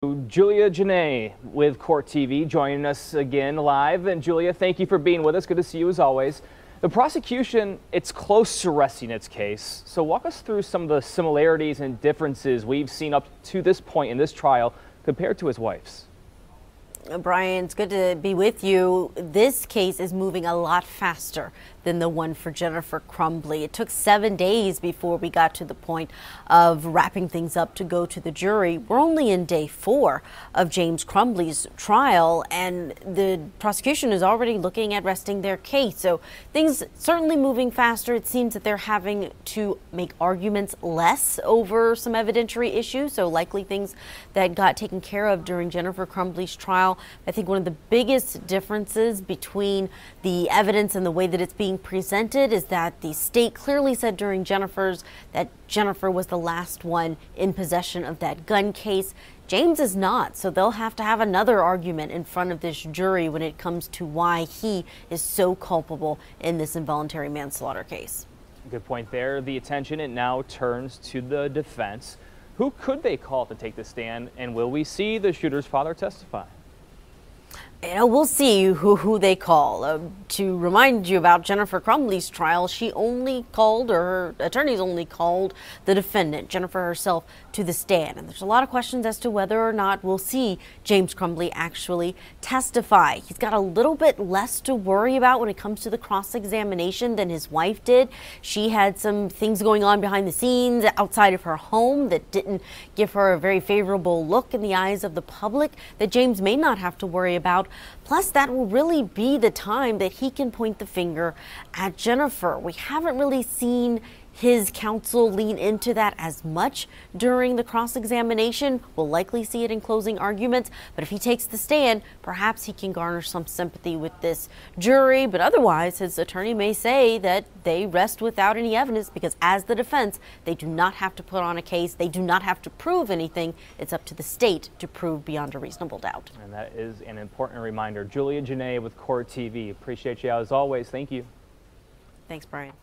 Julia Janae with Court TV joining us again live. And Julia, thank you for being with us. Good to see you as always. The prosecution, it's close to resting its case. So walk us through some of the similarities and differences we've seen up to this point in this trial compared to his wife's. Brian, it's good to be with you. This case is moving a lot faster than the one for Jennifer Crumbley. It took 7 days before we got to the point of wrapping things up to go to the jury. We're only in day 4 of James Crumbley's trial, and the prosecution is already looking at resting their case. So things certainly moving faster. It seems that they're having to make arguments less over some evidentiary issues, so likely things that got taken care of during Jennifer Crumbley's trial. I think one of the biggest differences between the evidence and the way that it's being presented is that the state clearly said during Jennifer's that Jennifer was the last one in possession of that gun case. James is not, so they'll have to have another argument in front of this jury when it comes to why he is so culpable in this involuntary manslaughter case. Good point there. The attention, it now turns to the defense. Who could they call to take the stand, and will we see the shooter's father testify? We'll see who they call. To remind you about Jennifer Crumbley's trial, she only called, or her attorneys only called, the defendant, Jennifer herself, to the stand. And there's a lot of questions as to whether or not we'll see James Crumbley actually testify. He's got a little bit less to worry about when it comes to the cross-examination than his wife did. She had some things going on behind the scenes outside of her home that didn't give her a very favorable look in the eyes of the public that James may not have to worry about. Plus, that will really be the time that he can point the finger at Jennifer. We haven't really seen his counsel lean into that as much during the cross-examination. We'll likely see it in closing arguments, but if he takes the stand, perhaps he can garner some sympathy with this jury. But otherwise, his attorney may say that they rest without any evidence because as the defense, they do not have to put on a case. They do not have to prove anything. It's up to the state to prove beyond a reasonable doubt. And that is an important reminder. Julia Janae with Court TV. Appreciate you as always. Thank you. Thanks, Brian.